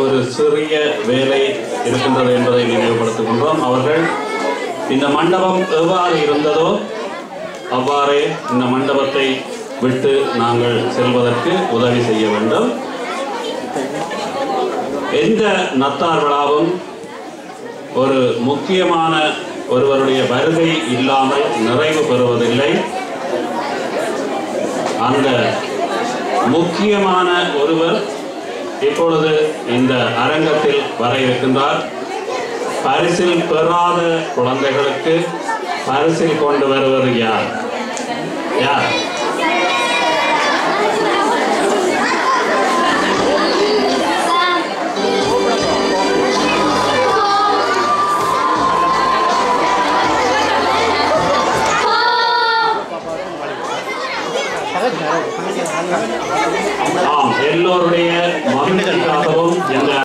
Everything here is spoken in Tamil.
ஒரு சிறிய வேலை இருக்கின்றது என்பதை நினைவுபடுத்துகின்றோம். அவர்கள் இந்த மண்டபம் எவ்வாறு இருந்ததோ அவ்வாறே இந்த மண்டபத்தை விட்டு நாங்கள் செல்வதற்கு உதவி செய்ய வேண்டும். எந்த நத்தார் விழாவும் ஒரு முக்கியமான ஒருவருடைய வருகை இல்லாமல் நிறைவு பெறுவதில்லை. அந்த முக்கியமான ஒருவர் இப்பொழுது இந்த அரங்கத்தில் வர இருக்கின்றார். பரிசில் பெறாத குழந்தைகளுக்கு பரிசில் கொண்டு வருவது யார்?